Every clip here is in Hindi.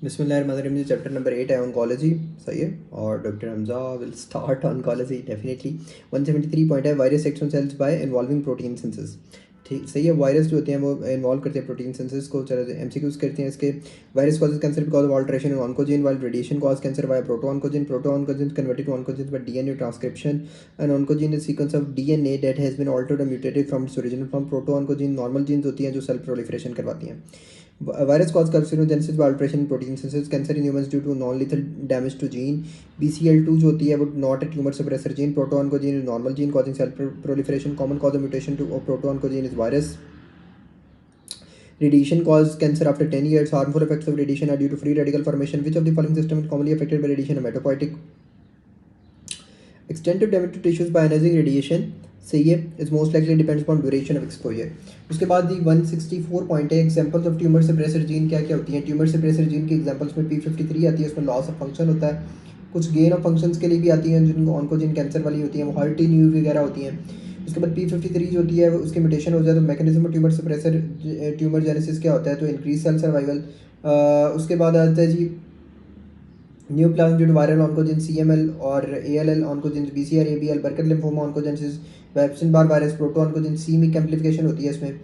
बिस्मिल्लाहिर्रहमानिर्रहीम चैप्टर नंबर 8 है ऑन्कोलॉजी। सही है। और doctor Hamza will start oncology definitely. 173 point है virus action cells by involving protein synthesis. ठीक सही है। वायरस जो होते हैं वो इन्वॉल्व करते हैं प्रोटीन सिंथेसिस को। चलो एमसीक्यूज करते हैं इसके। Virus causes cancer because of alteration in oncogene while radiation cause cancer by protooncogene protooncogene converted to oncogene by DNA transcription and oncogene is sequence of DNA that has been altered और mutated from its original form. Protooncogene normal genes होती हैं जो सेल प्रोलिफरेशन करवाती हैं। Virus cause carcinogenesis by alteration in protein synthesis. Cancer in humans due to non-lethal damage to gene. BCL2 जो होती है वो not a tumor suppressor gene. Proto-oncogene is normal gene causing cell proliferation. Common cause of mutation to proto-oncogene is virus. Radiation cause cancer after 10 years. Harmful effects of radiation are due to free radical formation. Which of the following system is commonly affected by radiation? Hematopoietic. Extensive damage to tissues by ionizing radiation. सही है। Is most likely depends upon duration of exposure. उसके बाद दी 164 पॉइंट है examples of tumour suppressor gene क्या क्या होती हैं। ट्यूमर सप्रेसर जीन की एग्जांपल्स में P53 आती है, उसमें लॉस ऑफ फंक्शन होता है। कुछ गेन ऑफ फंक्शंस के लिए भी आती हैं जिनको ऑन्कोजीन कैंसर वाली होती हैं, वो हर्टी न्यू वगैरह होती हैं। उसके बाद P53 जो होती है उसकी म्यूटेशन हो जाए तो mechanism of tumour suppressor tumour genesis क्या होता है, तो इंक्रीज सेल सर्वाइवल। उसके बाद आता है जी neoplasm due to viral oncogene CML और ALL oncogene BCR ABL Burkitt lymphoma oncogenesis Epstein Barr virus proto oncogene c myc amplification होती है इसमें।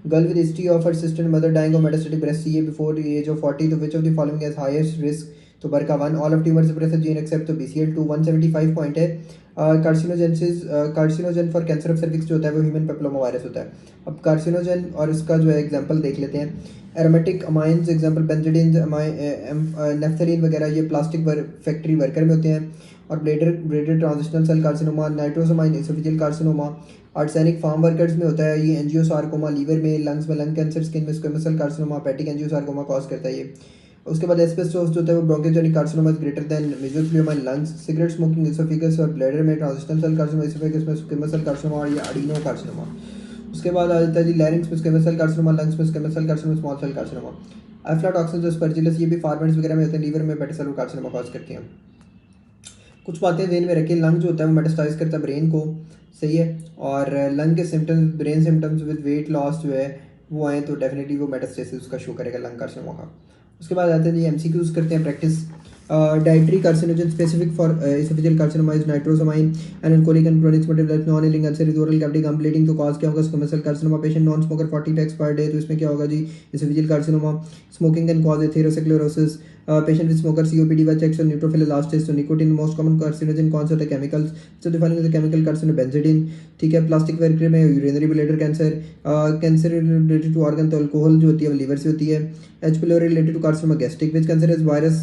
Girl with history of her sister mother dying of metastatic breast CA before the age of 40 तो which of the following has highest risk, तो BRCA 1 all of tumour suppressor gene except तो BCL2। 175 पॉइंट है carcinogenesis carcinogen for cancer of cervix जो होता है वो ह्यूमन पेप्लोमा वायरस होता है। अब कार्सिनोजन और इसका जो है एग्जांपल देख लेते हैं। Aromatic amines example benzidine naphthalene वगैरह ये प्लास्टिक फैक्ट्री वर्कर में होते हैं। और bladder transitional cell carcinoma, nitrosamine oesophageal carcinoma arsenic farm workers में होता है। ये एंजियोसार्कोमा लीवर में, लंग्स में लंग कैंसर, स्किन में squamous cell carcinoma, hepatic angiosarcoma cause करता है ये। उसके बाद एस्बेस्टोस जो होता है वो bronchogenic carcinoma greater than mesothelioma in lungs. Cigarette smoking oesophagus और ब्लैडर में, ट्रांजिशनल सेल कार्सिनोमा एसोफेगस में स्क्वेमस सेल कार्सिनोमा और ये एडिनो कार्सिनोमा। उसके बाद आ जाता है जी लैरिंग्स में स्क्वेमस सेल कार्सिनोमा, लंग्स में squamous cell carcinoma, small cell carcinoma. Aflatoxin जो स्पर्जिलस ये भी फार्मेंट्स वगैरह में होते हैं, लीवर में पेटिसेलुलर कार्सिनोमा कॉज करते हैं। कुछ बातें ध्यान में रखिए। लंग जो होता है वो मेटास्टाइज करता है ब्रेन को, सही है। और लंग के symptoms, brain symptoms with weight loss जो है वो आए तो डेफिनेटली वो मेटास्टेसिस उसका शो करेगा लंग कार्सिनोमा का। उसके बाद आते हैं जी MCQs करते हैं practice. Dietary carcinogen specific for oesophageal carcinoma is nitrosamine and colic and chronic motive non healing ulcer is oral cavity gum bleeding, तो कॉज क्या होगा squamous cell carcinoma. Patient non smoker 40 packs per day, तो इसमें क्या होगा जी oesophageal carcinoma. Smoking can cause atherosclerosis. Patient with smoker COPD व चेक्स और न्यूट्रोफिल लास्ट टेस्ट, तो निकोटिन मोस्ट कॉमन कार्सिनोजन कौन सा होता है, chemicals. So defining the chemical carcino benzidine, ठीक है। प्लास्टिक वर्कर में urinary bladder cancer, cancer related to organ, तो अल्कोहल जो होती है वो लीवर से होती है। H. pylori related to carcinoma gastric, which cancer is virus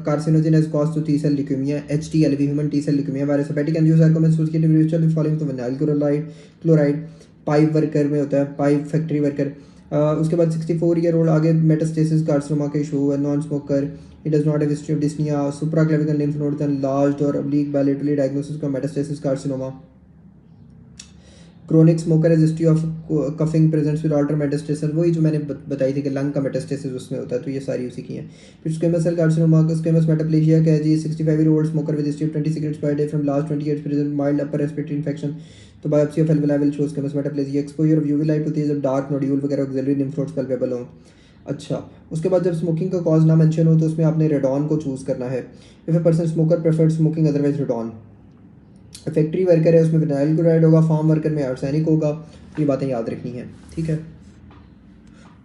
carcinogen as cause to T cell leukemia, HTLV human T cell leukemia virus, hepatic angiosarcoma associated with which of the following, तो vinyl chloride पाइप वर्कर में होता है, पाइप फैक्ट्री वर्कर। उसके बाद 64 ईयर ओल्ड आगे मेटास्टेसिस कार्सिनोमा के इशू है, non smoker, it does not have history of dyspnoea, supraclavicular lymph node enlarged और oblique bilaterally डायग्नोसिस का मेटास्टेसिस कार्सिनोमा। क्रोनिक स्मोकर है, history of coughing presents with alter metastasis, वही जो मैंने बताई थी कि लंग का मेटास्टेसिस उसमें होता है, तो ये सारी उसी की हैं। फिर squamous cell carcinoma, squamous metaplasia क्या है जी 65 year old smoker with history of 20 cigarettes per day from last 20 years present mild upper respiratory infection, तो biopsy of alveoli will show squamous metaplasia. Exposure of UV light होती है जब डार्क नोड्यूल वगैरह ऑक्सिलरी लिम्फ नोड्स पल्पेबल हो। अच्छा, उसके बाद जब स्मोकिंग का कॉज ना मेंशन हो तो उसमें आपने रेडॉन को चूज़ करना है। If a person smoker preferred smoking otherwise radon. Factory worker है उसमें विनाइल क्लोराइड होगा, फार्म वर्कर में आर्सेनिक होगा, ये बातें याद रखनी है, ठीक है।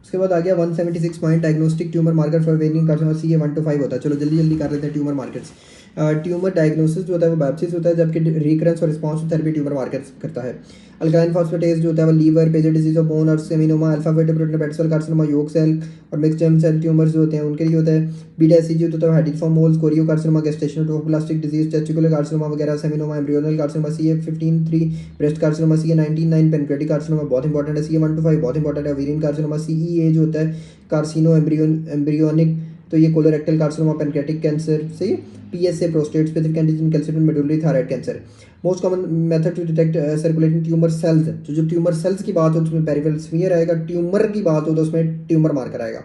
उसके बाद आ गया 176 point diagnostic tumour marker for वेनिंग carcinoma CA 1 to 5 होता है। चलो जल्दी जल्दी कर लेते हैं ट्यूमर मार्कर्स। ट्यूमर डायग्नोसिस जो होता है वो बायोप्सी होता है, जबकि रिकरेंस और रिस्पॉन्स थेरेपी ट्यूमर मार्कर करता है। अल्काइन फॉस्फेटेज जो होता है वो लीवर, पेजर डिजीज ऑफ बोन और सेमिनोमा, अल्फा बीटा प्रोटीन पेटसेल कार्सिनोमा, योग सेल और मिक्स्ड जर्म सेल ट्यूमर्स जो होते हैं उनके लिए होता है। बीटा एसी जो होता है hydatidiform moles, chorio carcinoma, gestational trophoblastic disease, testicular carcinoma वगैरह, seminoma, embryonal carcinoma CA 15-3, breast carcinoma CA 19-9, pancreatic carcinoma बहुत इंपॉर्टेंट है CA 1 to 5 बहुत इंपॉर्टेंट है। ओवेरियन कार्सिनोमा CEA जो होता है कार्सिनो एम्ब्रियोनिक, तो ये कोलोरेक्टल कार्सिनोमा, पेनक्रेटिक कैंसर, सही है। PSA prostate specific antigen calcium medullary thyroid cancer. Most common method to detect circulating tumour cells, तो जब ट्यूमर सेल्स की बात हो तो उसमें पेरिफेरल स्मीयर आएगा, ट्यूमर की बात हो तो उसमें ट्यूमर मार्कर आएगा।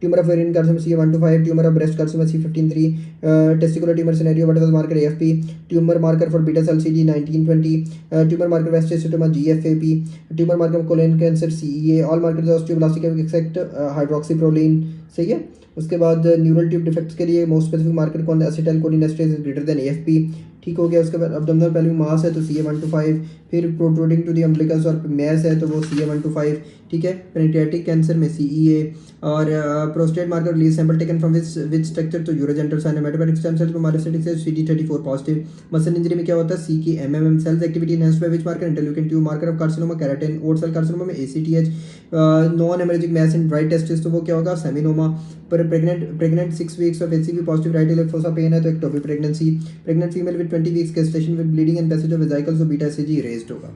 Tumour of ovarian carcinoma CA125, tumour of breast carcinoma C15-3, testicular tumour scenario what was marker AFP, tumour marker for beta cell CD1920, tumour marker astrocytoma GFAP, tumour marker colon cancer CEA, all markers osteoblastic except hydroxyproline. सही है। उसके बाद न्यूरल ट्यूब डिफेक्ट्स के लिए मोस्ट स्पेसिफिक मार्कर कौन है, acetyl cholinesterase is greater than AFP। ठीक हो गया। उसके बाद अब्डोमिनल पेल्विक मास है तो CA125, फिर प्रोट्रूडिंग टू द अम्बिलिकस और मैस है तो वो CA125। ठीक है। पेनिट्रियाटिक कैंसर में CEA, और prostate marker release sample taken from which structure तो urogenital sign, haematopoietic stem cells में myelocytic cells CD34 positive. Muscle injury में क्या होता है CK-MMM cells activity enhanced by which marker, interleukin 2, marker of carcinoma keratin, oat cell carcinoma में ACTH, non haemorrhagic mass in right testis तो वो क्या होगा सेमिनोमा। पर pregnant 6 weeks of HCV positive right iliac fossa pain है तो ectopic pregnancy. Pregnant female with 20 weeks gestation with bleeding and passage of vesicles तो बीटा SAG रेज्ड होगा।